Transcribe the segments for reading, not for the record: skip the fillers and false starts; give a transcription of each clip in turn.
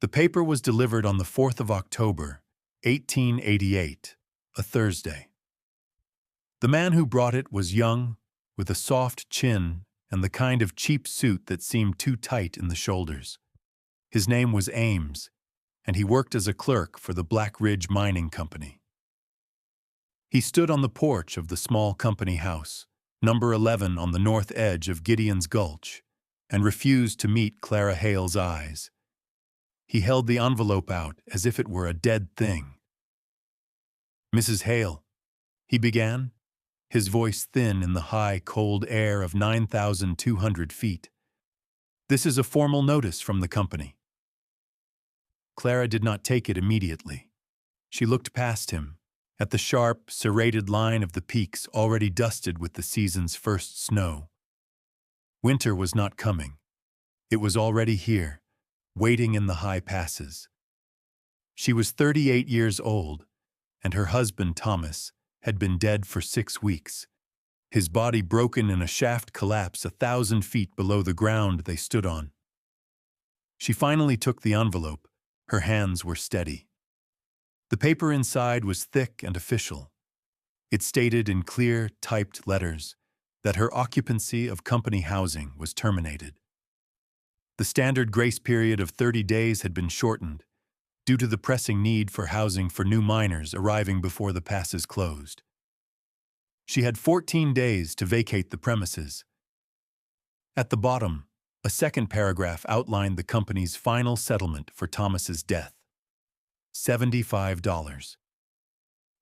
The paper was delivered on the 4th of October, 1888, a Thursday. The man who brought it was young, with a soft chin and the kind of cheap suit that seemed too tight in the shoulders. His name was Ames, and he worked as a clerk for the Black Ridge Mining Company. He stood on the porch of the small company house, number 11 on the north edge of Gideon's Gulch, and refused to meet Clara Hale's eyes. He held the envelope out as if it were a dead thing. "Mrs. Hale," he began, his voice thin in the high, cold air of 9,200 feet. "This is a formal notice from the company." Clara did not take it immediately. She looked past him, at the sharp, serrated line of the peaks already dusted with the season's first snow. Winter was not coming. It was already here, waiting in the high passes. She was 38 years old, and her husband, Thomas, had been dead for 6 weeks, his body broken in a shaft collapse 1,000 feet below the ground they stood on. She finally took the envelope. Her hands were steady. The paper inside was thick and official. It stated in clear, typed letters that her occupancy of company housing was terminated. The standard grace period of 30 days had been shortened due to the pressing need for housing for new miners arriving before the passes closed. She had 14 days to vacate the premises. At the bottom, a second paragraph outlined the company's final settlement for Thomas's death: $75.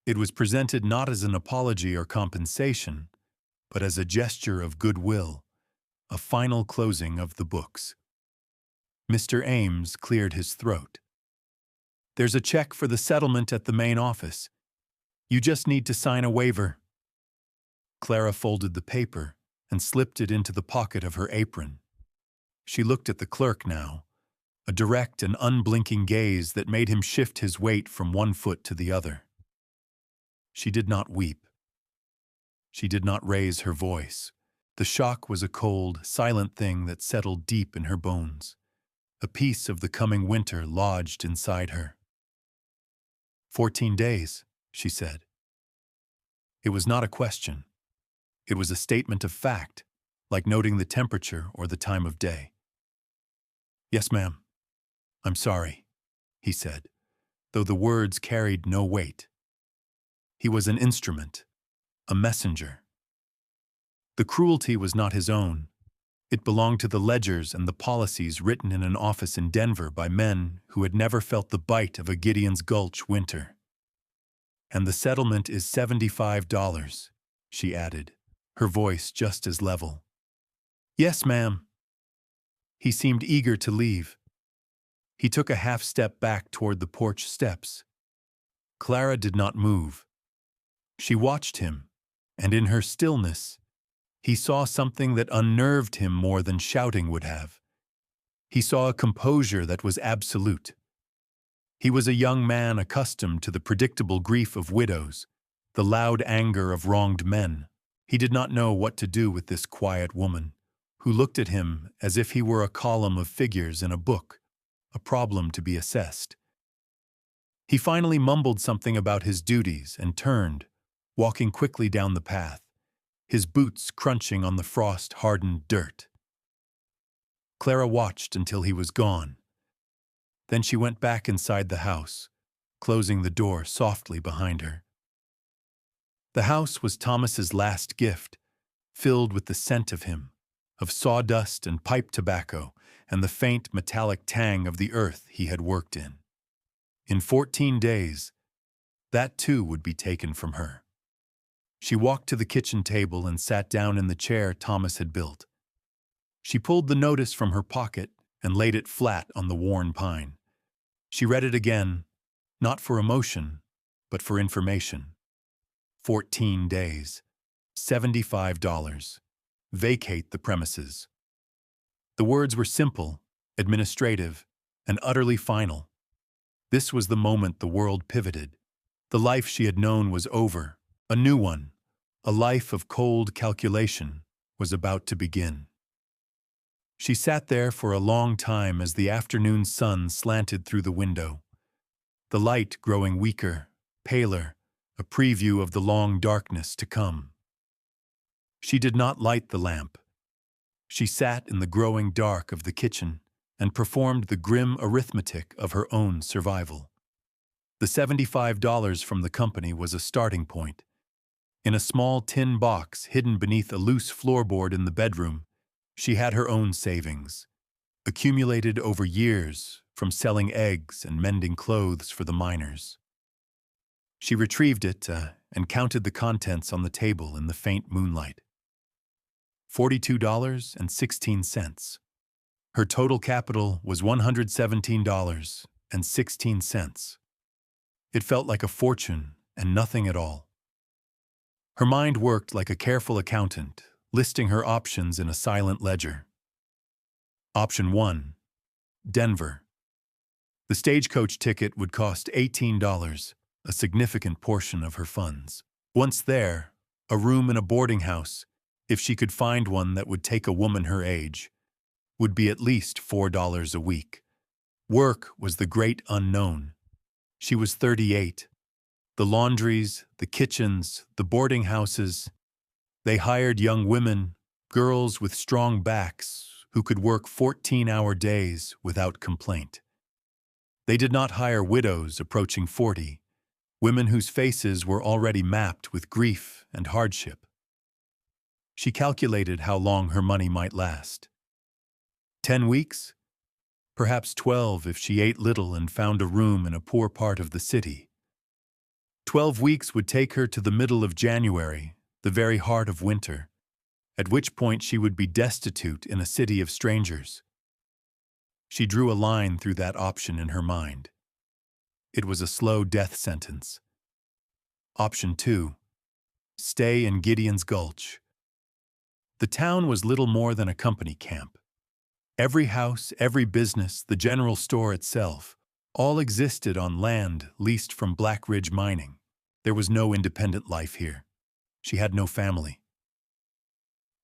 It was presented not as an apology or compensation, but as a gesture of goodwill, a final closing of the books. Mr. Ames cleared his throat. "There's a check for the settlement at the main office. You just need to sign a waiver." Clara folded the paper and slipped it into the pocket of her apron. She looked at the clerk now, a direct and unblinking gaze that made him shift his weight from one foot to the other. She did not weep. She did not raise her voice. The shock was a cold, silent thing that settled deep in her bones. A piece of the coming winter lodged inside her. 14 days, she said. It was not a question. It was a statement of fact, like noting the temperature or the time of day. "Yes, ma'am. I'm sorry," he said, though the words carried no weight. He was an instrument, a messenger. The cruelty was not his own. It belonged to the ledgers and the policies written in an office in Denver by men who had never felt the bite of a Gideon's Gulch winter. "And the settlement is $75, she added, her voice just as level. "Yes, ma'am." He seemed eager to leave. He took a half step back toward the porch steps. Clara did not move. She watched him, and in her stillness, he saw something that unnerved him more than shouting would have. He saw a composure that was absolute. He was a young man accustomed to the predictable grief of widows, the loud anger of wronged men. He did not know what to do with this quiet woman, who looked at him as if he were a column of figures in a book, a problem to be assessed. He finally mumbled something about his duties and turned, walking quickly down the path, his boots crunching on the frost-hardened dirt. Clara watched until he was gone. Then she went back inside the house, closing the door softly behind her. The house was Thomas's last gift, filled with the scent of him, of sawdust and pipe tobacco, and the faint metallic tang of the earth he had worked in. In 14 days, that too would be taken from her. She walked to the kitchen table and sat down in the chair Thomas had built. She pulled the notice from her pocket and laid it flat on the worn pine. She read it again, not for emotion, but for information. 14 days, $75. Vacate the premises. The words were simple, administrative, and utterly final. This was the moment the world pivoted. The life she had known was over. A new one, a life of cold calculation, was about to begin. She sat there for a long time as the afternoon sun slanted through the window, the light growing weaker, paler, a preview of the long darkness to come. She did not light the lamp. She sat in the growing dark of the kitchen and performed the grim arithmetic of her own survival. The $75 from the company was a starting point. In a small tin box hidden beneath a loose floorboard in the bedroom, she had her own savings, accumulated over years from selling eggs and mending clothes for the miners. She retrieved it and counted the contents on the table in the faint moonlight. $42.16. Her total capital was $117.16. It felt like a fortune and nothing at all. Her mind worked like a careful accountant, listing her options in a silent ledger. Option 1. Denver. The stagecoach ticket would cost $18, a significant portion of her funds. Once there, a room in a boarding house, if she could find one that would take a woman her age, would be at least $4 a week. Work was the great unknown. She was 38. The laundries, the kitchens, the boarding houses, they hired young women, girls with strong backs, who could work 14-hour days without complaint. They did not hire widows approaching 40, women whose faces were already mapped with grief and hardship. She calculated how long her money might last. 10 weeks? Perhaps 12 if she ate little and found a room in a poor part of the city. 12 weeks would take her to the middle of January, the very heart of winter, at which point she would be destitute in a city of strangers. She drew a line through that option in her mind. It was a slow death sentence. Option 2. Stay in Gideon's Gulch. The town was little more than a company camp. Every house, every business, the general store itself, all existed on land leased from Black Ridge Mining. There was no independent life here. She had no family.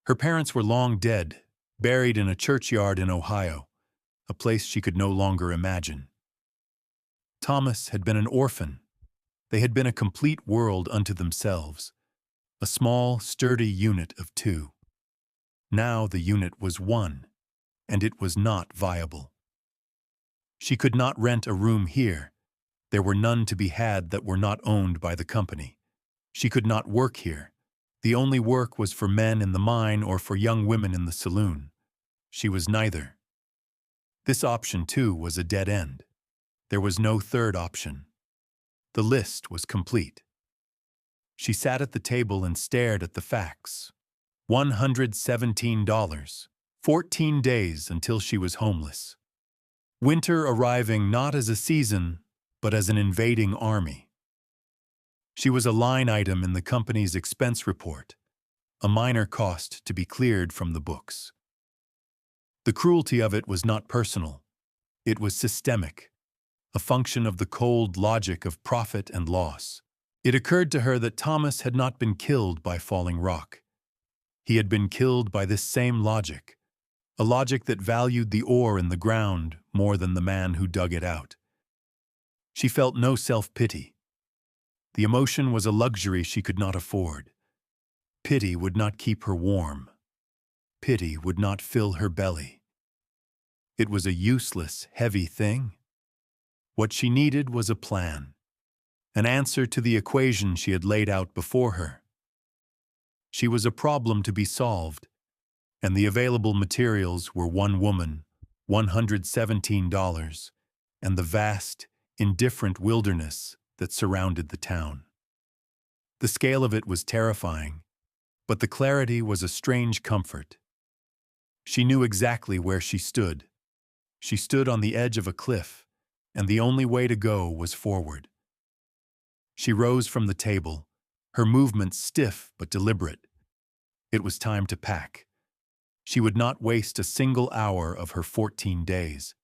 Her parents were long dead, buried in a churchyard in Ohio, a place she could no longer imagine. Thomas had been an orphan. They had been a complete world unto themselves, a small, sturdy unit of two. Now the unit was one, and it was not viable. She could not rent a room here. There were none to be had that were not owned by the company. She could not work here. The only work was for men in the mine or for young women in the saloon. She was neither. This option, too, was a dead end. There was no third option. The list was complete. She sat at the table and stared at the facts. $117. 14 days until she was homeless. Winter arriving not as a season, but as an invading army. She was a line item in the company's expense report, a minor cost to be cleared from the books. The cruelty of it was not personal. It was systemic, a function of the cold logic of profit and loss. It occurred to her that Thomas had not been killed by falling rock. He had been killed by this same logic, a logic that valued the ore in the ground more than the man who dug it out. She felt no self-pity. The emotion was a luxury she could not afford. Pity would not keep her warm. Pity would not fill her belly. It was a useless, heavy thing. What she needed was a plan, an answer to the equation she had laid out before her. She was a problem to be solved, and the available materials were one woman, $117, and the vast, indifferent wilderness that surrounded the town. The scale of it was terrifying, but the clarity was a strange comfort. She knew exactly where she stood. She stood on the edge of a cliff, and the only way to go was forward. She rose from the table, her movements stiff but deliberate. It was time to pack. She would not waste a single hour of her 14 days.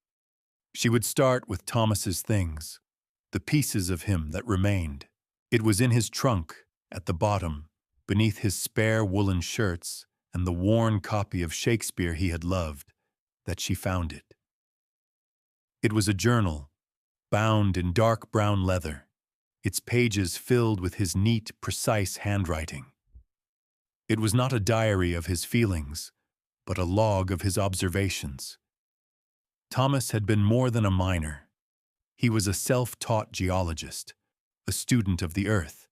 She would start with Thomas's things, the pieces of him that remained. It was in his trunk, at the bottom, beneath his spare woolen shirts and the worn copy of Shakespeare he had loved. that she found it. It was a journal, bound in dark brown leather, its pages filled with his neat, precise handwriting. It was not a diary of his feelings, but a log of his observations. Thomas had been more than a miner. He was a self-taught geologist, a student of the earth.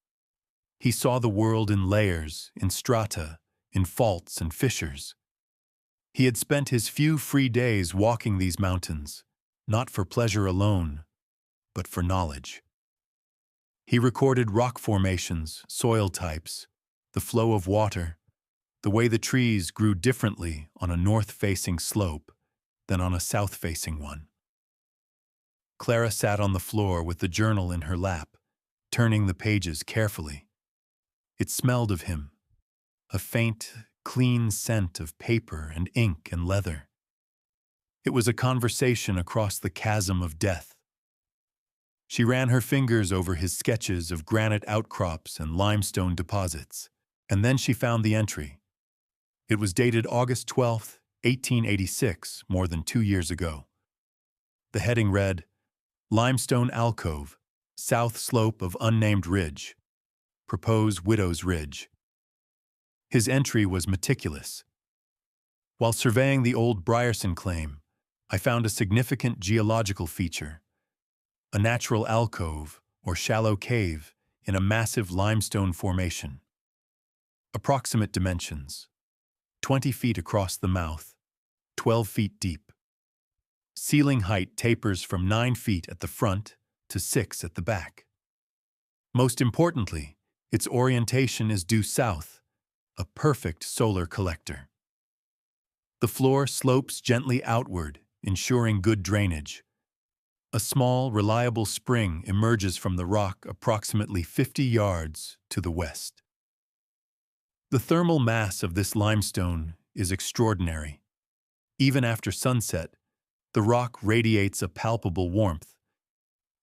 He saw the world in layers, in strata, in faults and fissures. He had spent his few free days walking these mountains, not for pleasure alone, but for knowledge. He recorded rock formations, soil types, the flow of water, the way the trees grew differently on a north-facing slope than on a south-facing one. Clara sat on the floor with the journal in her lap, turning the pages carefully. It smelled of him, a faint, clean scent of paper and ink and leather. It was a conversation across the chasm of death. She ran her fingers over his sketches of granite outcrops and limestone deposits, and then she found the entry. It was dated August 12, 1886, more than 2 years ago. The heading read, "Limestone Alcove, South Slope of Unnamed Ridge. Propose Widow's Ridge." His entry was meticulous. While surveying the old Brierson claim, I found a significant geological feature, a natural alcove or shallow cave in a massive limestone formation. Approximate dimensions: 20 feet across the mouth, 12 feet deep. Ceiling height tapers from 9 feet at the front to 6 at the back. Most importantly, its orientation is due south, a perfect solar collector. The floor slopes gently outward, ensuring good drainage. A small, reliable spring emerges from the rock approximately 50 yards to the west. The thermal mass of this limestone is extraordinary. Even after sunset, the rock radiates a palpable warmth.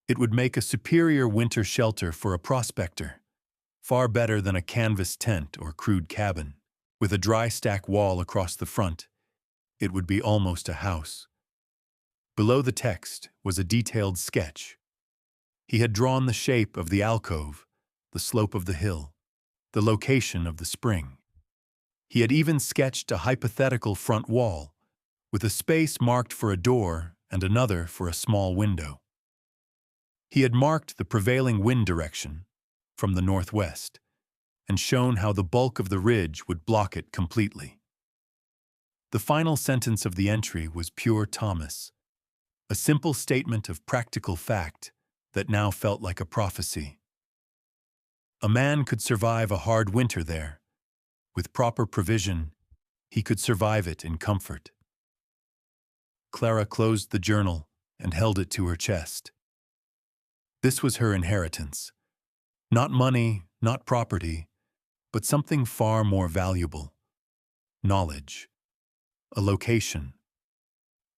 It would make a superior winter shelter for a prospector, far better than a canvas tent or crude cabin. With a dry stack wall across the front, it would be almost a house. Below the text was a detailed sketch. He had drawn the shape of the alcove, the slope of the hill, the location of the spring. He had even sketched a hypothetical front wall, with a space marked for a door and another for a small window. He had marked the prevailing wind direction, from the northwest, and shown how the bulk of the ridge would block it completely. The final sentence of the entry was pure Thomas, a simple statement of practical fact that now felt like a prophecy. A man could survive a hard winter there. With proper provision, he could survive it in comfort. Clara closed the journal and held it to her chest. This was her inheritance. Not money, not property, but something far more valuable. Knowledge. A location.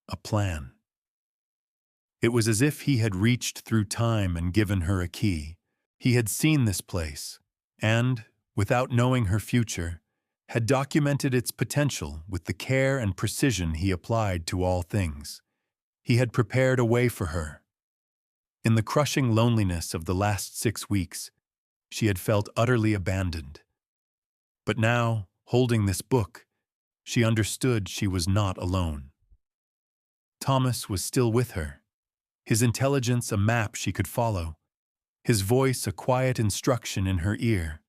A plan. It was as if he had reached through time and given her a key. He had seen this place, and, without knowing her future, had documented its potential with the care and precision he applied to all things. He had prepared a way for her. In the crushing loneliness of the last 6 weeks, she had felt utterly abandoned. But now, holding this book, she understood she was not alone. Thomas was still with her, his intelligence a map she could follow, his voice a quiet instruction in her ear,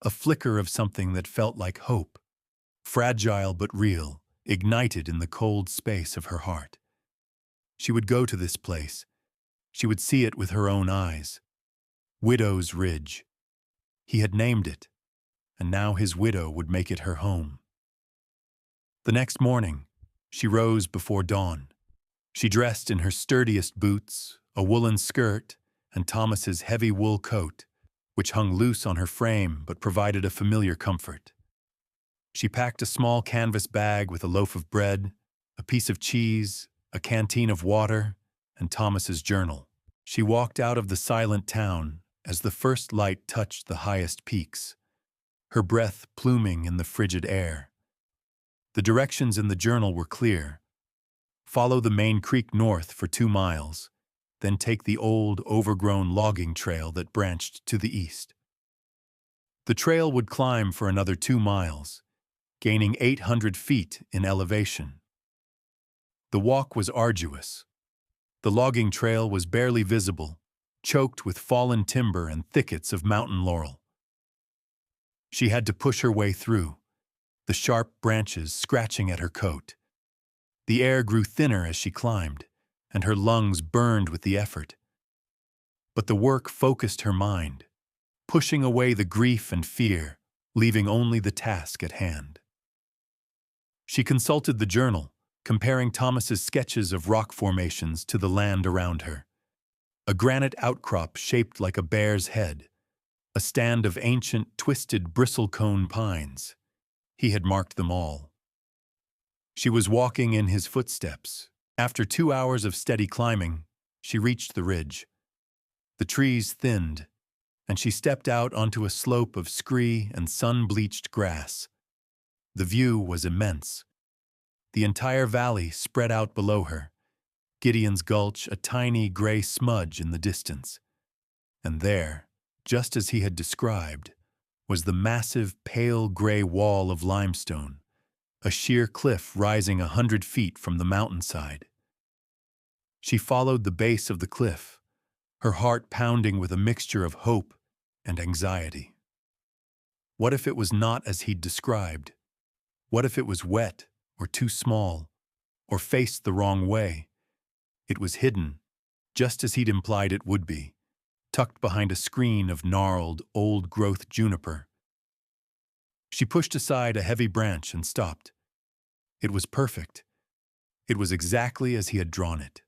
a flicker of something that felt like hope, fragile but real, ignited in the cold space of her heart. She would go to this place. She would see it with her own eyes. Widow's Ridge. He had named it, and now his widow would make it her home. The next morning, she rose before dawn. She dressed in her sturdiest boots, a woolen skirt, and Thomas's heavy wool coat, which hung loose on her frame but provided a familiar comfort. She packed a small canvas bag with a loaf of bread, a piece of cheese, a canteen of water, and Thomas's journal. She walked out of the silent town as the first light touched the highest peaks, her breath pluming in the frigid air. The directions in the journal were clear: follow the main creek north for 2 miles, then take the old, overgrown logging trail that branched to the east. The trail would climb for another 2 miles, gaining 800 feet in elevation. The walk was arduous. The logging trail was barely visible, choked with fallen timber and thickets of mountain laurel. She had to push her way through, the sharp branches scratching at her coat. The air grew thinner as she climbed, and her lungs burned with the effort. But the work focused her mind, pushing away the grief and fear, leaving only the task at hand. She consulted the journal, comparing Thomas's sketches of rock formations to the land around her. A granite outcrop shaped like a bear's head, a stand of ancient, twisted bristlecone pines. He had marked them all. She was walking in his footsteps. After 2 hours of steady climbing, she reached the ridge. The trees thinned, and she stepped out onto a slope of scree and sun-bleached grass. The view was immense. The entire valley spread out below her, Gideon's Gulch a tiny gray smudge in the distance. And there, just as he had described, was the massive pale gray wall of limestone, a sheer cliff rising 100 feet from the mountainside. She followed the base of the cliff, her heart pounding with a mixture of hope and anxiety. What if it was not as he'd described? What if it was wet or too small, or faced the wrong way? It was hidden, just as he'd implied it would be, tucked behind a screen of gnarled, old-growth juniper. She pushed aside a heavy branch and stopped. It was perfect. It was exactly as he had drawn it.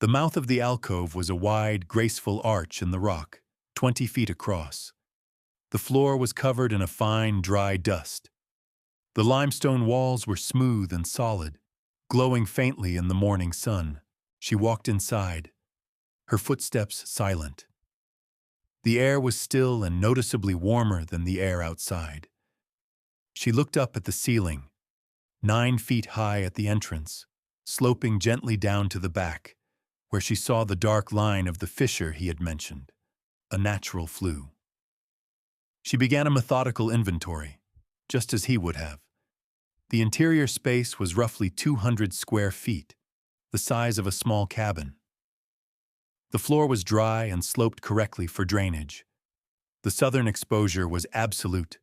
The mouth of the alcove was a wide, graceful arch in the rock, 20 feet across. The floor was covered in a fine, dry dust. The limestone walls were smooth and solid, glowing faintly in the morning sun. She walked inside, her footsteps silent. The air was still and noticeably warmer than the air outside. She looked up at the ceiling, 9 feet high at the entrance, sloping gently down to the back, where she saw the dark line of the fissure he had mentioned, a natural flue. She began a methodical inventory, just as he would have. The interior space was roughly 200 square feet, the size of a small cabin. The floor was dry and sloped correctly for drainage. The southern exposure was absolute.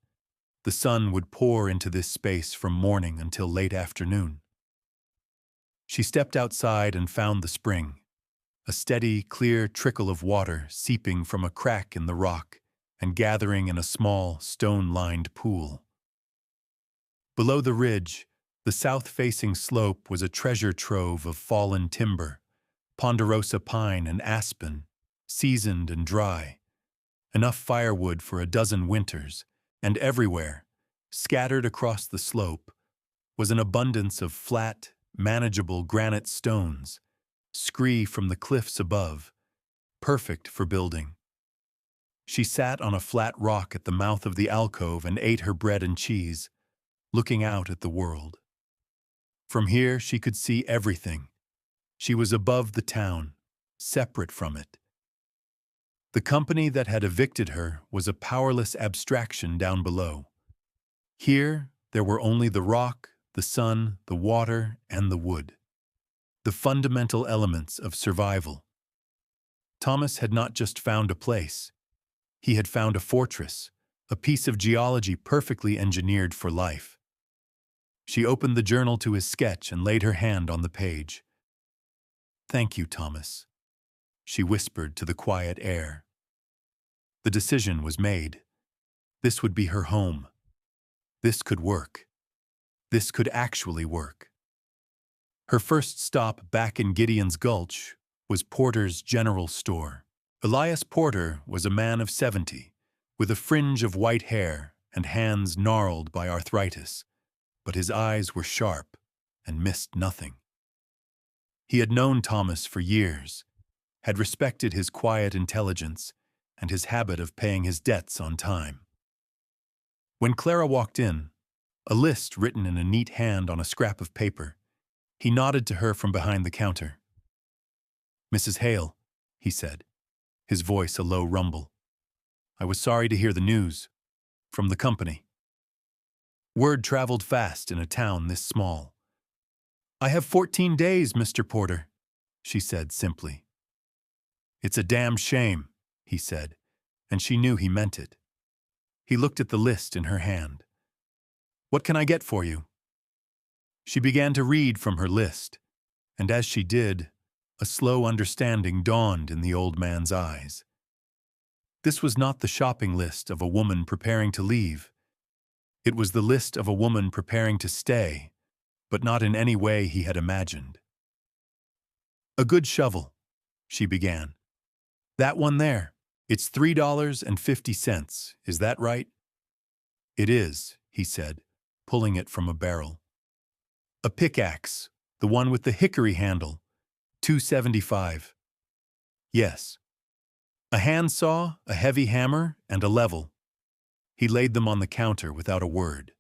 The sun would pour into this space from morning until late afternoon. She stepped outside and found the spring, a steady, clear trickle of water seeping from a crack in the rock and gathering in a small, stone-lined pool. Below the ridge, the south-facing slope was a treasure trove of fallen timber, ponderosa pine and aspen, seasoned and dry, enough firewood for a dozen winters, and everywhere, scattered across the slope, was an abundance of flat, manageable granite stones, scree from the cliffs above, perfect for building. She sat on a flat rock at the mouth of the alcove and ate her bread and cheese, looking out at the world. From here she could see everything. She was above the town, separate from it. The company that had evicted her was a powerless abstraction down below. Here there were only the rock, the sun, the water, and the wood. The fundamental elements of survival. Thomas had not just found a place. He had found a fortress, a piece of geology perfectly engineered for life. She opened the journal to his sketch and laid her hand on the page. "Thank you, Thomas," she whispered to the quiet air. The decision was made. This would be her home. This could work. This could actually work. Her first stop back in Gideon's Gulch was Porter's General Store. Elias Porter was a man of 70, with a fringe of white hair and hands gnarled by arthritis, but his eyes were sharp and missed nothing. He had known Thomas for years, had respected his quiet intelligence and his habit of paying his debts on time. When Clara walked in, a list written in a neat hand on a scrap of paper, He nodded to her from behind the counter. "Mrs. Hale," he said, his voice a low rumble. "I was sorry to hear the news. From the company." Word traveled fast in a town this small. "I have 14 days, Mr. Porter," she said simply. "It's a damn shame," he said, and she knew he meant it. He looked at the list in her hand. "What can I get for you?" She began to read from her list, and as she did, a slow understanding dawned in the old man's eyes. This was not the shopping list of a woman preparing to leave. It was the list of a woman preparing to stay, but not in any way he had imagined. "A good shovel," she began. "That one there. It's $3.50. Is that right?" "It is," he said, pulling it from a barrel. "A pickaxe, the one with the hickory handle, $2.75. "Yes." "A handsaw, a heavy hammer, and a level." He laid them on the counter without a word.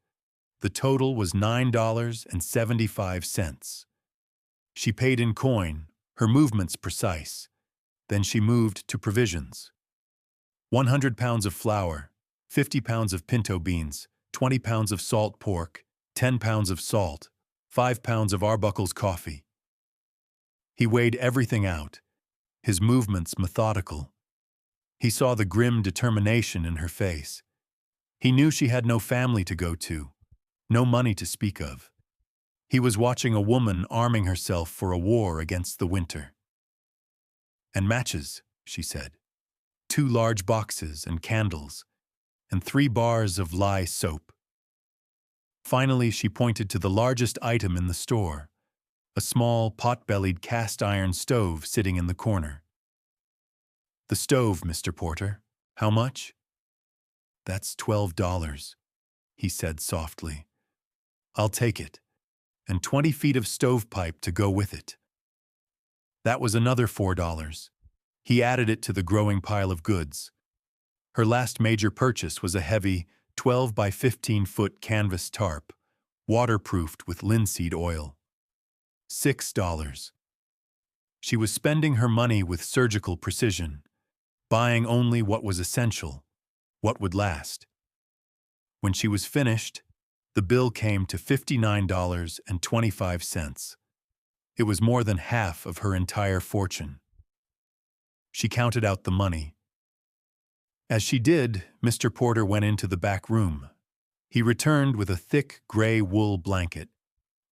The total was $9.75. She paid in coin, her movements precise. Then she moved to provisions. 100 pounds of flour, 50 pounds of pinto beans, 20 pounds of salt pork, 10 pounds of salt, 5 pounds of Arbuckle's coffee. He weighed everything out, his movements methodical. He saw the grim determination in her face. He knew she had no family to go to, no money to speak of. He was watching a woman arming herself for a war against the winter. "And matches," she said. 2 large boxes and candles, and 3 bars of lye soap. Finally, she pointed to the largest item in the store, a small, pot-bellied cast-iron stove sitting in the corner. "The stove, Mr. Porter. How much?" "That's $12, he said softly. "I'll take it, and 20 feet of stovepipe to go with it." That was another $4. He added it to the growing pile of goods. Her last major purchase was a heavy 12 by 15-foot canvas tarp, waterproofed with linseed oil. $6. She was spending her money with surgical precision, buying only what was essential, what would last. When she was finished, the bill came to $59.25. It was more than half of her entire fortune. She counted out the money. As she did, Mr. Porter went into the back room. He returned with a thick gray wool blanket,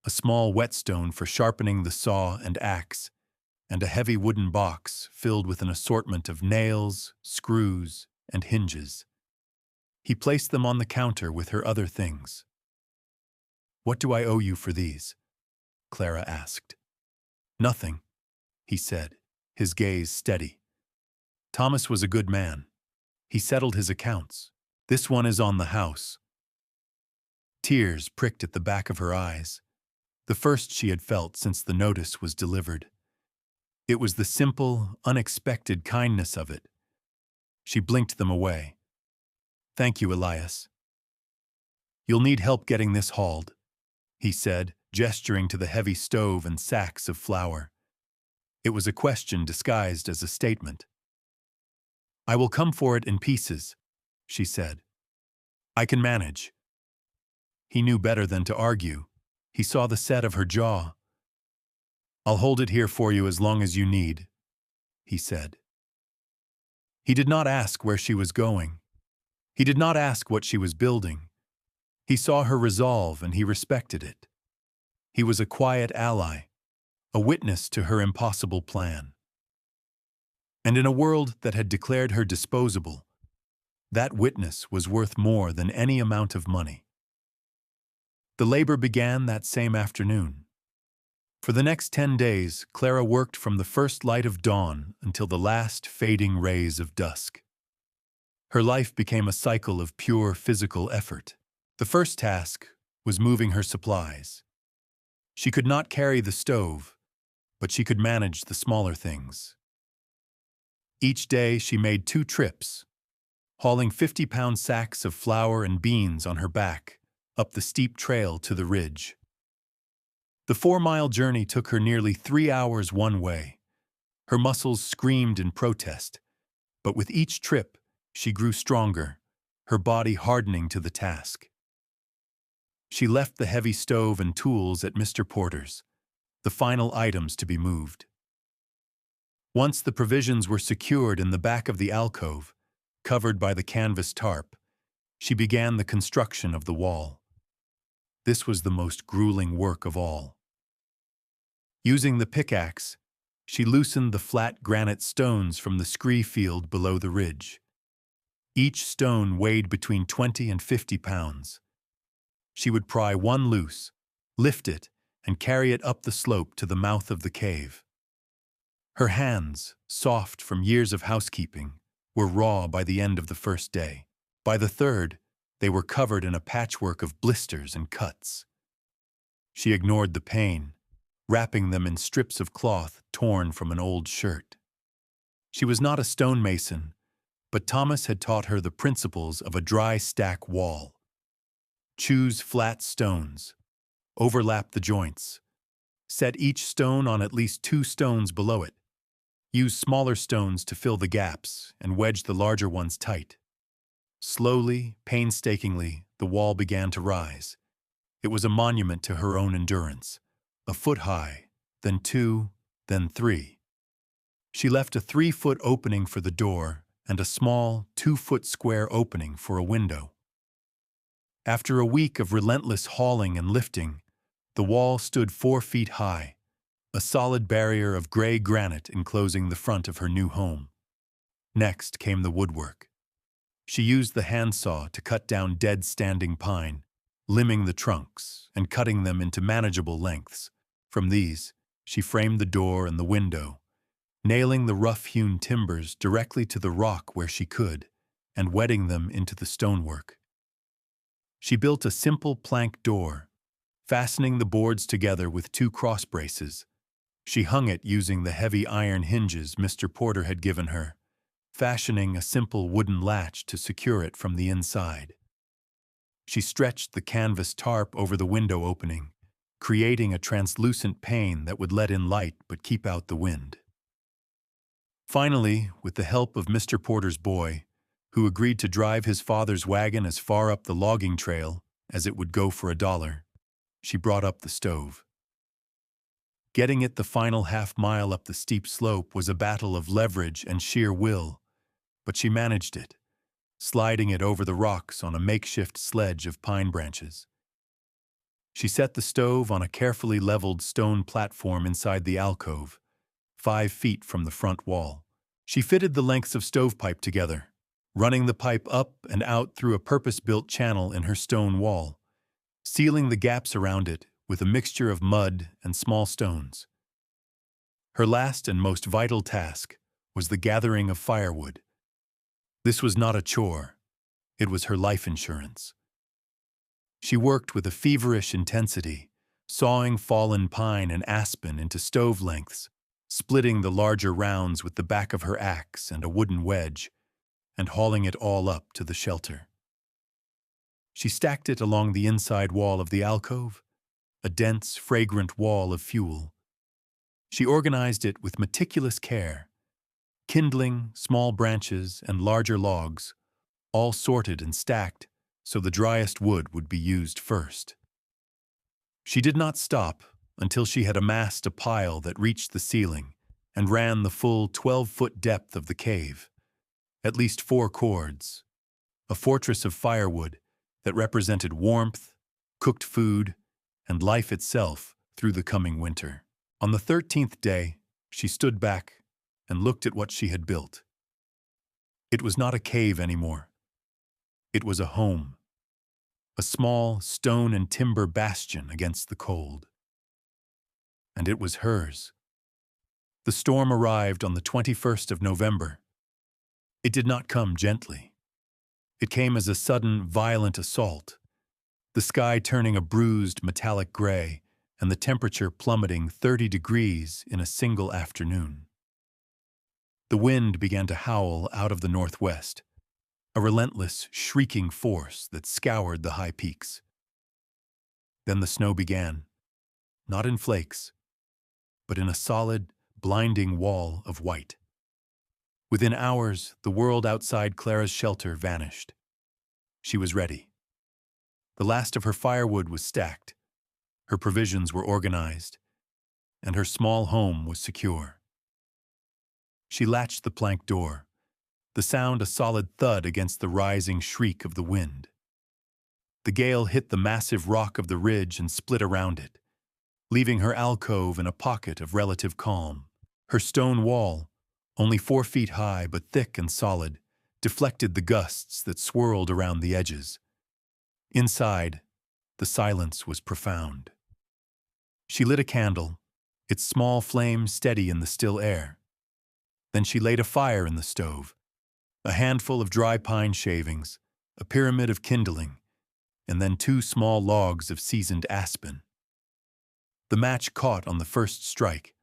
a small whetstone for sharpening the saw and axe, and a heavy wooden box filled with an assortment of nails, screws, and hinges. He placed them on the counter with her other things. "What do I owe you for these?" Clara asked. "Nothing," he said, his gaze steady. "Thomas was a good man. He settled his accounts. This one is on the house." Tears pricked at the back of her eyes, the first she had felt since the notice was delivered. It was the simple, unexpected kindness of it. She blinked them away. "Thank you, Elias." "You'll need help getting this hauled," he said, gesturing to the heavy stove and sacks of flour. It was a question disguised as a statement. "I will come for it in pieces," she said. "I can manage." He knew better than to argue. He saw the set of her jaw. "I'll hold it here for you as long as you need," he said. He did not ask where she was going. He did not ask what she was building. He saw her resolve and he respected it. He was a quiet ally, a witness to her impossible plan. And in a world that had declared her disposable, that witness was worth more than any amount of money. The labor began that same afternoon. For the next 10 days, Clara worked from the first light of dawn until the last fading rays of dusk. Her life became a cycle of pure physical effort. The first task was moving her supplies. She could not carry the stove, but she could manage the smaller things. Each day she made 2 trips, hauling 50-pound sacks of flour and beans on her back up the steep trail to the ridge. The 4-mile journey took her nearly 3 hours one way. Her muscles screamed in protest, but with each trip, she grew stronger, her body hardening to the task. She left the heavy stove and tools at Mr. Porter's, the final items to be moved. Once the provisions were secured in the back of the alcove, covered by the canvas tarp, she began the construction of the wall. This was the most grueling work of all. Using the pickaxe, she loosened the flat granite stones from the scree field below the ridge. Each stone weighed between 20 and 50 pounds. She would pry one loose, lift it, and carry it up the slope to the mouth of the cave. Her hands, soft from years of housekeeping, were raw by the end of the first day. By the third, they were covered in a patchwork of blisters and cuts. She ignored the pain, wrapping them in strips of cloth torn from an old shirt. She was not a stonemason, but Thomas had taught her the principles of a dry stack wall. Choose flat stones, overlap the joints, set each stone on at least 2 stones below it. Use smaller stones to fill the gaps and wedge the larger ones tight. Slowly, painstakingly, the wall began to rise. It was a monument to her own endurance. 1 foot high, then 2, then 3. She left a 3-foot opening for the door and a small 2-foot square opening for a window. After a week of relentless hauling and lifting, the wall stood 4 feet high, a solid barrier of gray granite enclosing the front of her new home. Next came the woodwork. She used the handsaw to cut down dead standing pine, limbing the trunks and cutting them into manageable lengths. From these, she framed the door and the window, nailing the rough-hewn timbers directly to the rock where she could, and wedding them into the stonework. She built a simple plank door, fastening the boards together with 2 cross braces. She hung it using the heavy iron hinges Mr. Porter had given her, fashioning a simple wooden latch to secure it from the inside. She stretched the canvas tarp over the window opening, creating a translucent pane that would let in light but keep out the wind. Finally, with the help of Mr. Porter's boy, who agreed to drive his father's wagon as far up the logging trail as it would go for $1, she brought up the stove. Getting it the final half-mile up the steep slope was a battle of leverage and sheer will, but she managed it, sliding it over the rocks on a makeshift sledge of pine branches. She set the stove on a carefully leveled stone platform inside the alcove, 5 feet from the front wall. She fitted the lengths of stovepipe together, running the pipe up and out through a purpose-built channel in her stone wall, sealing the gaps around it with a mixture of mud and small stones. Her last and most vital task was the gathering of firewood. This was not a chore. It was her life insurance. She worked with a feverish intensity, sawing fallen pine and aspen into stove lengths, splitting the larger rounds with the back of her axe and a wooden wedge, and hauling it all up to the shelter. She stacked it along the inside wall of the alcove, a dense, fragrant wall of fuel. She organized it with meticulous care, kindling, small branches, and larger logs, all sorted and stacked so the driest wood would be used first. She did not stop until she had amassed a pile that reached the ceiling and ran the full 12-foot depth of the cave, at least 4 cords, a fortress of firewood that represented warmth, cooked food, and life itself through the coming winter. On the 13th day, she stood back and looked at what she had built. It was not a cave anymore. It was a home, a small stone and timber bastion against the cold. And it was hers. The storm arrived on the 21st of November. It did not come gently. It came as a sudden, violent assault, the sky turning a bruised, metallic gray, and the temperature plummeting 30 degrees in a single afternoon. The wind began to howl out of the northwest, a relentless, shrieking force that scoured the high peaks. Then the snow began, not in flakes, but in a solid, blinding wall of white. Within hours, the world outside Clara's shelter vanished. She was ready. The last of her firewood was stacked, her provisions were organized, and her small home was secure. She latched the plank door, the sound a solid thud against the rising shriek of the wind. The gale hit the massive rock of the ridge and split around it, leaving her alcove in a pocket of relative calm. Her stone wall, only 4 feet high but thick and solid, deflected the gusts that swirled around the edges. Inside, the silence was profound. She lit a candle, its small flame steady in the still air. Then she laid a fire in the stove, a handful of dry pine shavings, a pyramid of kindling, and then 2 small logs of seasoned aspen. The match caught on the first strike.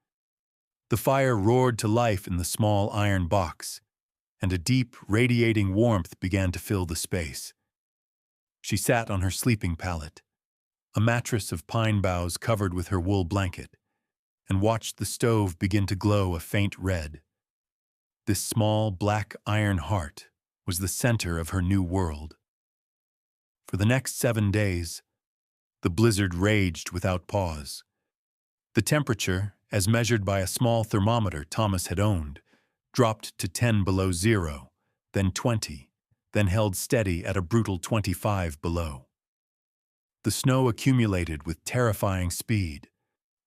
The fire roared to life in the small iron box, and a deep, radiating warmth began to fill the space. She sat on her sleeping pallet, a mattress of pine boughs covered with her wool blanket, and watched the stove begin to glow a faint red. This small, black iron heart was the center of her new world. For the next 7 days, the blizzard raged without pause. The temperature, as measured by a small thermometer Thomas had owned, dropped to 10 below zero, then 20, then held steady at a brutal 25 below. The snow accumulated with terrifying speed.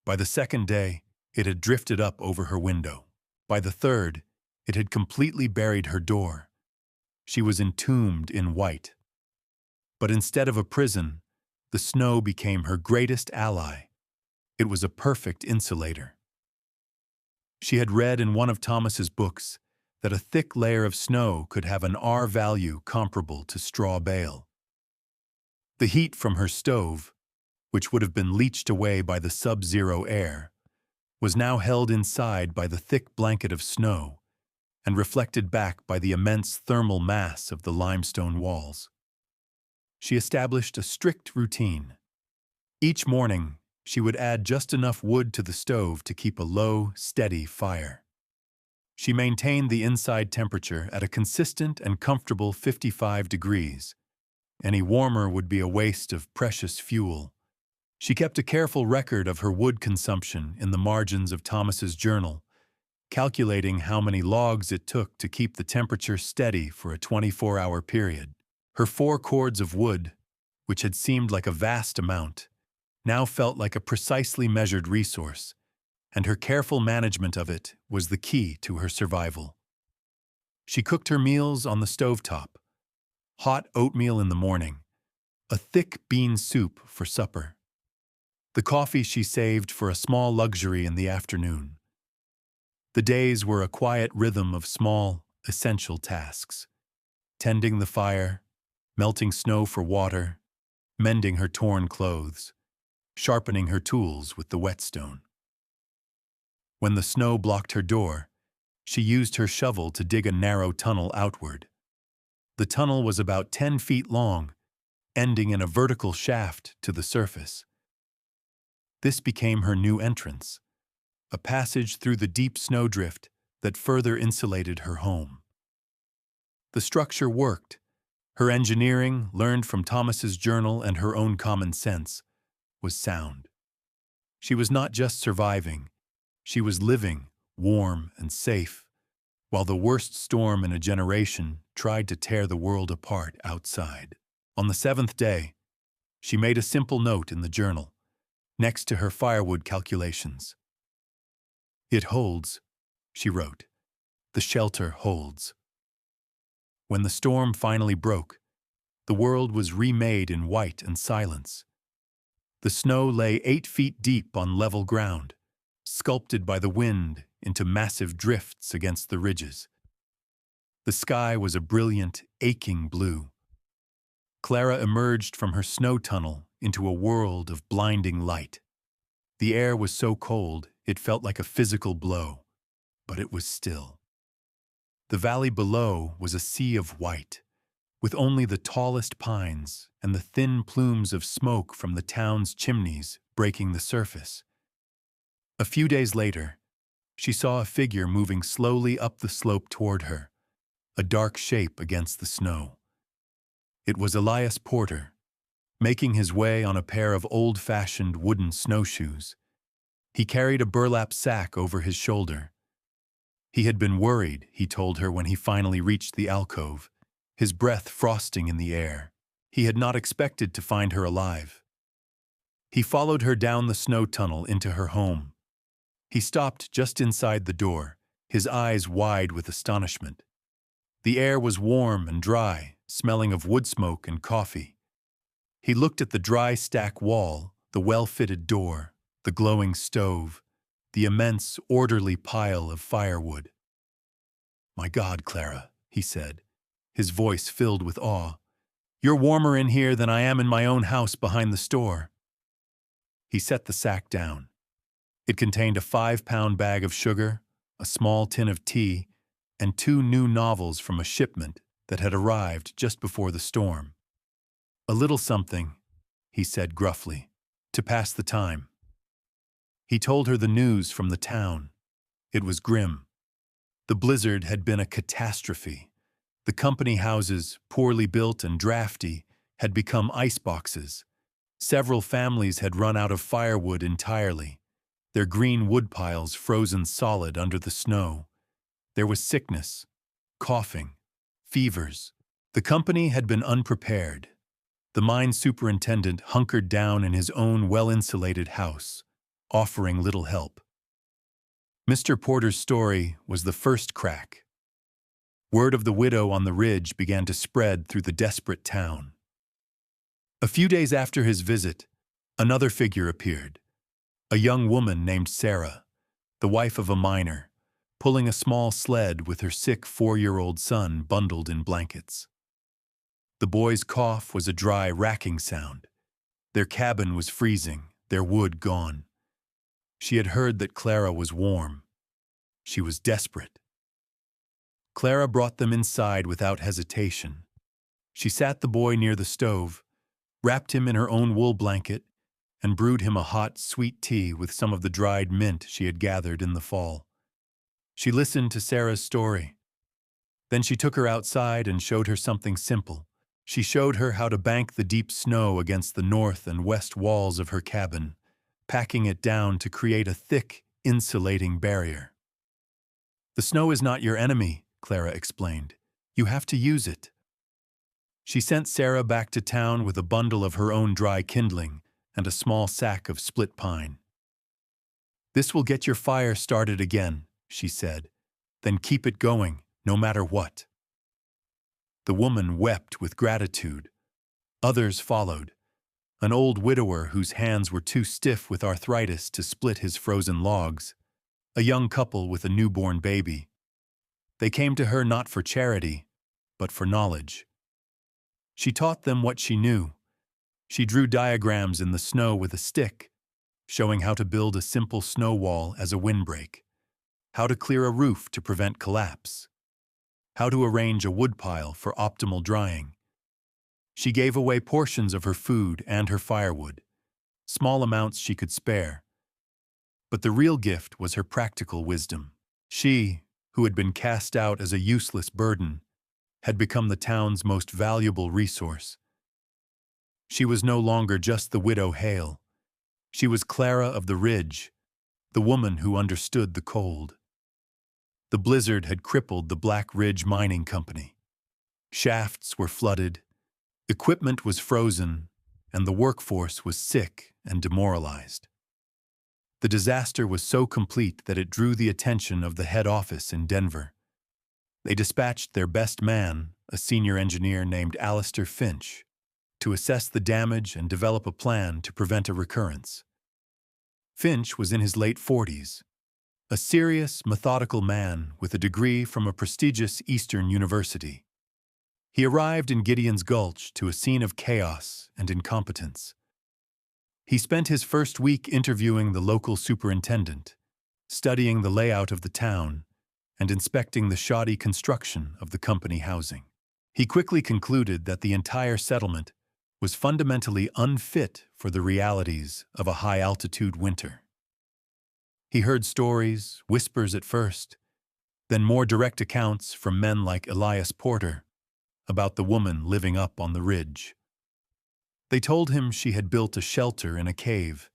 By the second day, it had drifted up over her window. By the third, it had completely buried her door. She was entombed in white. But instead of a prison, the snow became her greatest ally. It was a perfect insulator. She had read in one of Thomas's books that a thick layer of snow could have an R value comparable to straw bale. The heat from her stove, which would have been leached away by the sub-zero air, was now held inside by the thick blanket of snow and reflected back by the immense thermal mass of the limestone walls. She established a strict routine. Each morning, she would add just enough wood to the stove to keep a low, steady fire. She maintained the inside temperature at a consistent and comfortable 55 degrees. Any warmer would be a waste of precious fuel. She kept a careful record of her wood consumption in the margins of Thomas's journal, calculating how many logs it took to keep the temperature steady for a 24-hour period. Her 4 cords of wood, which had seemed like a vast amount, now felt like a precisely measured resource, and her careful management of it was the key to her survival. She cooked her meals on the stovetop, hot oatmeal in the morning, a thick bean soup for supper. The coffee she saved for a small luxury in the afternoon. The days were a quiet rhythm of small, essential tasks: tending the fire, melting snow for water, mending her torn clothes, sharpening her tools with the whetstone. When the snow blocked her door, she used her shovel to dig a narrow tunnel outward. The tunnel was about 10 feet long, ending in a vertical shaft to the surface. This became her new entrance, a passage through the deep snowdrift that further insulated her home. The structure worked. Her engineering, learned from Thomas's journal and her own common sense, was sound. She was not just surviving, she was living, warm and safe, while the worst storm in a generation tried to tear the world apart outside. On the 7th day, she made a simple note in the journal, next to her firewood calculations. "It holds," she wrote. "The shelter holds." When the storm finally broke, the world was remade in white and silence. The snow lay 8 feet deep on level ground, sculpted by the wind into massive drifts against the ridges. The sky was a brilliant, aching blue. Clara emerged from her snow tunnel into a world of blinding light. The air was so cold it felt like a physical blow, but it was still. The valley below was a sea of white, with only the tallest pines and the thin plumes of smoke from the town's chimneys breaking the surface. A few days later, she saw a figure moving slowly up the slope toward her, a dark shape against the snow. It was Elias Porter, making his way on a pair of old-fashioned wooden snowshoes. He carried a burlap sack over his shoulder. He had been worried, he told her when he finally reached the alcove, his breath frosting in the air. He had not expected to find her alive. He followed her down the snow tunnel into her home. He stopped just inside the door, his eyes wide with astonishment. The air was warm and dry, smelling of wood smoke and coffee. He looked at the dry stack wall, the well-fitted door, the glowing stove, the immense, orderly pile of firewood. "My God, Clara," he said, his voice filled with awe. "You're warmer in here than I am in my own house behind the store." He set the sack down. It contained a 5-pound bag of sugar, a small tin of tea, and 2 new novels from a shipment that had arrived just before the storm. "A little something," he said gruffly, "to pass the time." He told her the news from the town. It was grim. The blizzard had been a catastrophe. The company houses, poorly built and drafty, had become iceboxes. Several families had run out of firewood entirely, their green wood piles frozen solid under the snow. There was sickness, coughing, fevers. The company had been unprepared. The mine superintendent hunkered down in his own well-insulated house, offering little help. Mr. Porter's story was the first crack. Word of the widow on the ridge began to spread through the desperate town. A few days after his visit, another figure appeared, a young woman named Sarah, the wife of a miner, pulling a small sled with her sick 4-year-old son bundled in blankets. The boy's cough was a dry, racking sound. Their cabin was freezing, their wood gone. She had heard that Clara was warm. She was desperate. Clara brought them inside without hesitation. She sat the boy near the stove, wrapped him in her own wool blanket, and brewed him a hot, sweet tea with some of the dried mint she had gathered in the fall. She listened to Sarah's story. Then she took her outside and showed her something simple. She showed her how to bank the deep snow against the north and west walls of her cabin, packing it down to create a thick, insulating barrier. "The snow is not your enemy," Clara explained. "You have to use it." She sent Sarah back to town with a bundle of her own dry kindling and a small sack of split pine. "This will get your fire started again," she said. "Then keep it going, no matter what." The woman wept with gratitude. Others followed. An old widower whose hands were too stiff with arthritis to split his frozen logs. A young couple with a newborn baby. They came to her not for charity, but for knowledge. She taught them what she knew. She drew diagrams in the snow with a stick, showing how to build a simple snow wall as a windbreak, how to clear a roof to prevent collapse, how to arrange a woodpile for optimal drying. She gave away portions of her food and her firewood, small amounts she could spare. But the real gift was her practical wisdom. She, who had been cast out as a useless burden, had become the town's most valuable resource. She was no longer just the widow Hale. She was Clara of the Ridge, the woman who understood the cold. The blizzard had crippled the Black Ridge Mining Company. Shafts were flooded, equipment was frozen, and the workforce was sick and demoralized. The disaster was so complete that it drew the attention of the head office in Denver. They dispatched their best man, a senior engineer named Alistair Finch, to assess the damage and develop a plan to prevent a recurrence. Finch was in his late 40s, a serious, methodical man with a degree from a prestigious Eastern university. He arrived in Gideon's Gulch to a scene of chaos and incompetence. He spent his first week interviewing the local superintendent, studying the layout of the town, and inspecting the shoddy construction of the company housing. He quickly concluded that the entire settlement was fundamentally unfit for the realities of a high-altitude winter. He heard stories, whispers at first, then more direct accounts from men like Elias Porter about the woman living up on the ridge. They told him she had built a shelter in a cave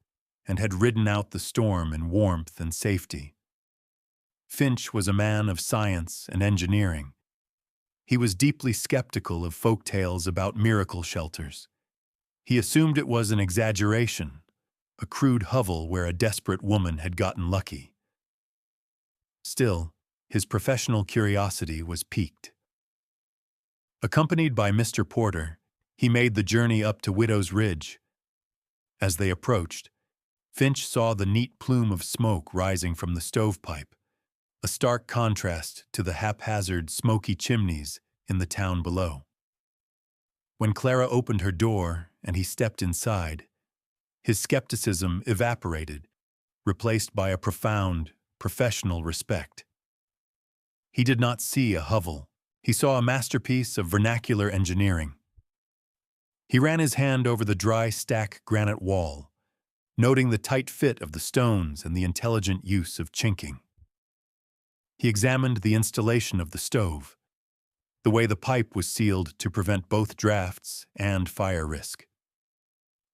and had ridden out the storm in warmth and safety. Finch was a man of science and engineering. He was deeply skeptical of folk tales about miracle shelters. He assumed it was an exaggeration, a crude hovel where a desperate woman had gotten lucky. Still, his professional curiosity was piqued. Accompanied by Mr. Porter, he made the journey up to Widow's Ridge. As they approached, Finch saw the neat plume of smoke rising from the stovepipe, a stark contrast to the haphazard, smoky chimneys in the town below. When Clara opened her door and he stepped inside, his skepticism evaporated, replaced by a profound, professional respect. He did not see a hovel. He saw a masterpiece of vernacular engineering. He ran his hand over the dry stack granite wall, noting the tight fit of the stones and the intelligent use of chinking. He examined the installation of the stove, the way the pipe was sealed to prevent both drafts and fire risk.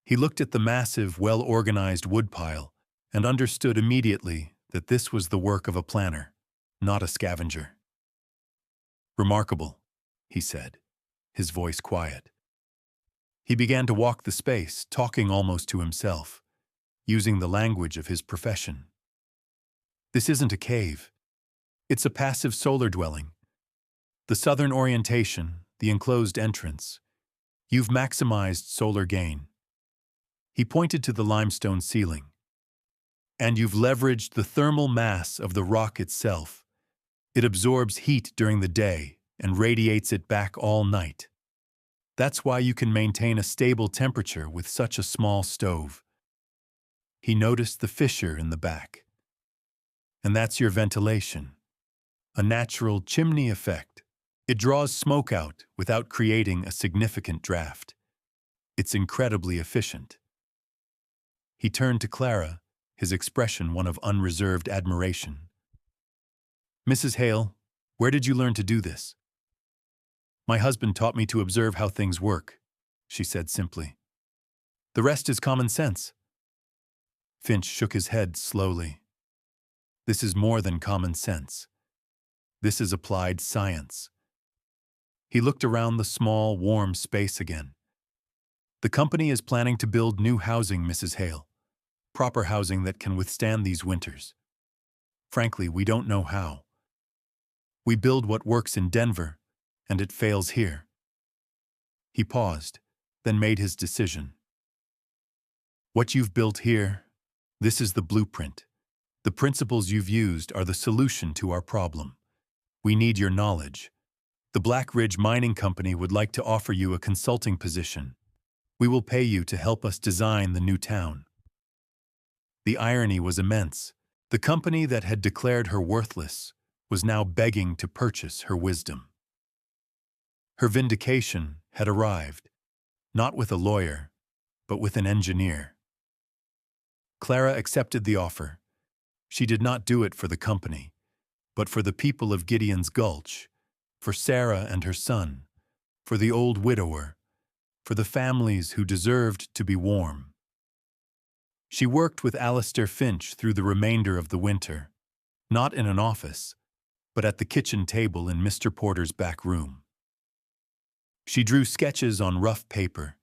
He looked at the massive, well-organized woodpile and understood immediately that this was the work of a planner, not a scavenger. "Remarkable," he said, his voice quiet. He began to walk the space, talking almost to himself, using the language of his profession. "This isn't a cave. It's a passive solar dwelling. The southern orientation, the enclosed entrance. You've maximized solar gain." He pointed to the limestone ceiling. "And you've leveraged the thermal mass of the rock itself. It absorbs heat during the day and radiates it back all night. That's why you can maintain a stable temperature with such a small stove." He noticed the fissure in the back. "And that's your ventilation. A natural chimney effect. It draws smoke out without creating a significant draft. It's incredibly efficient." He turned to Clara, his expression one of unreserved admiration. "Mrs. Hale, where did you learn to do this?" "My husband taught me to observe how things work," she said simply. "The rest is common sense." Finch shook his head slowly. "This is more than common sense. This is applied science." He looked around the small, warm space again. "The company is planning to build new housing, Mrs. Hale. Proper housing that can withstand these winters. Frankly, we don't know how. We build what works in Denver, and it fails here." He paused, then made his decision. "What you've built here, this is the blueprint. The principles you've used are the solution to our problem. We need your knowledge. The Black Ridge Mining Company would like to offer you a consulting position. We will pay you to help us design the new town." The irony was immense. The company that had declared her worthless was now begging to purchase her wisdom. Her vindication had arrived, not with a lawyer, but with an engineer. Clara accepted the offer. She did not do it for the company, but for the people of Gideon's Gulch, for Sarah and her son, for the old widower, for the families who deserved to be warm. She worked with Alistair Finch through the remainder of the winter, not in an office, but at the kitchen table in Mr. Porter's back room. She drew sketches on rough paper,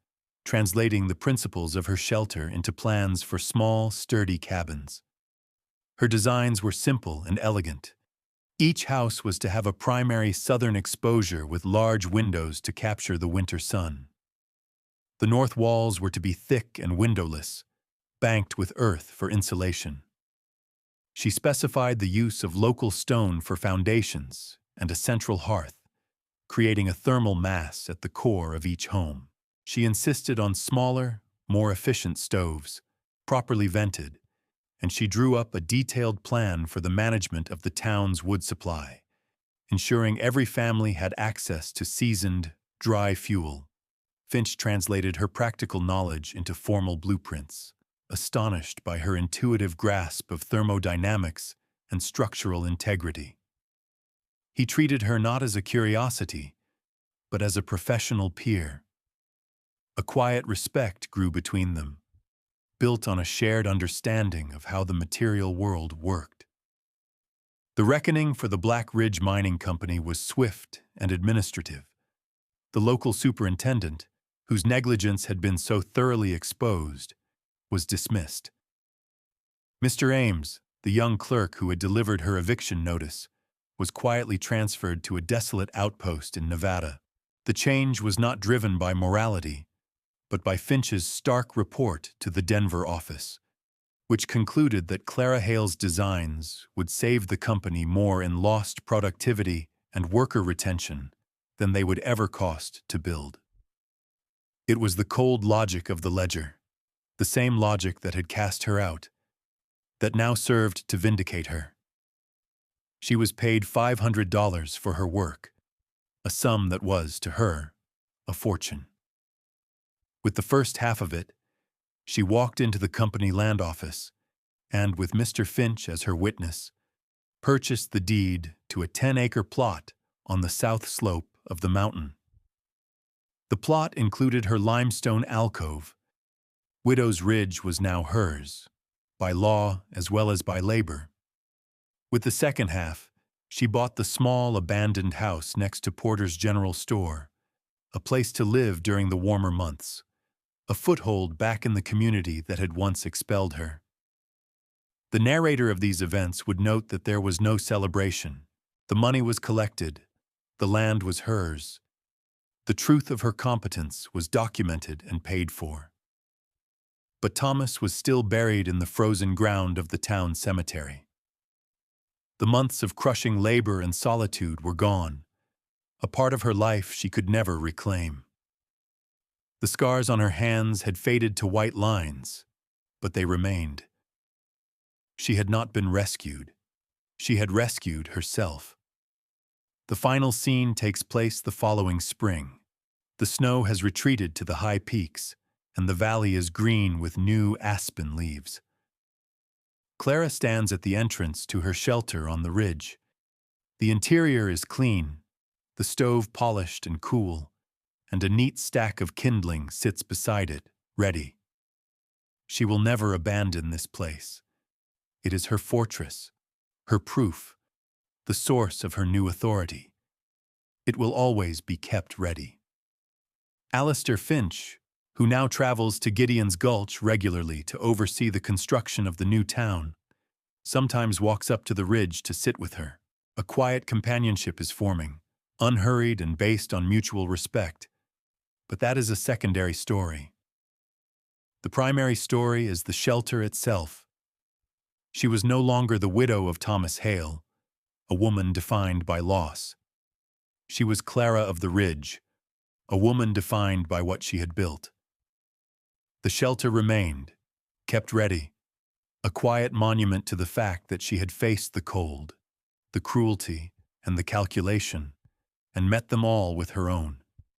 translating the principles of her shelter into plans for small, sturdy cabins. Her designs were simple and elegant. Each house was to have a primary southern exposure with large windows to capture the winter sun. The north walls were to be thick and windowless, banked with earth for insulation. She specified the use of local stone for foundations and a central hearth, creating a thermal mass at the core of each home. She insisted on smaller, more efficient stoves, properly vented, and she drew up a detailed plan for the management of the town's wood supply, ensuring every family had access to seasoned, dry fuel. Finch translated her practical knowledge into formal blueprints. astonished by her intuitive grasp of thermodynamics and structural integrity. He treated her not as a curiosity, but as a professional peer. A quiet respect grew between them, built on a shared understanding of how the material world worked. The reckoning for the Black Ridge Mining Company was swift and administrative. The local superintendent, whose negligence had been so thoroughly exposed, was dismissed. Mr. Ames, the young clerk who had delivered her eviction notice, was quietly transferred to a desolate outpost in Nevada. The change was not driven by morality, but by Finch's stark report to the Denver office, which concluded that Clara Hale's designs would save the company more in lost productivity and worker retention than they would ever cost to build. It was the cold logic of the ledger, the same logic that had cast her out, that now served to vindicate her. She was paid $500 for her work, a sum that was, to her, a fortune. With the first half of it, she walked into the company land office and, with Mr. Finch as her witness, purchased the deed to a 10-acre plot on the south slope of the mountain. The plot included her limestone alcove. Widow's Ridge was now hers, by law as well as by labor. With the second half, she bought the small, abandoned house next to Porter's General Store, a place to live during the warmer months, a foothold back in the community that had once expelled her. The narrator of these events would note that there was no celebration. The money was collected. The land was hers. The truth of her competence was documented and paid for. But Thomas was still buried in the frozen ground of the town cemetery. The months of crushing labor and solitude were gone, a part of her life she could never reclaim. The scars on her hands had faded to white lines, but they remained. She had not been rescued. She had rescued herself. The final scene takes place the following spring. The snow has retreated to the high peaks, and the valley is green with new aspen leaves. Clara stands at the entrance to her shelter on the ridge. The interior is clean, the stove polished and cool, and a neat stack of kindling sits beside it, ready. She will never abandon this place. It is her fortress, her proof, the source of her new authority. It will always be kept ready. Alistair Finch, who now travels to Gideon's Gulch regularly to oversee the construction of the new town, sometimes walks up to the ridge to sit with her. A quiet companionship is forming, unhurried and based on mutual respect. But that is a secondary story. The primary story is the shelter itself. She was no longer the widow of Thomas Hale, a woman defined by loss. She was Clara of the Ridge, a woman defined by what she had built. The shelter remained, kept ready, a quiet monument to the fact that she had faced the cold, the cruelty, and the calculation, and met them all with her own.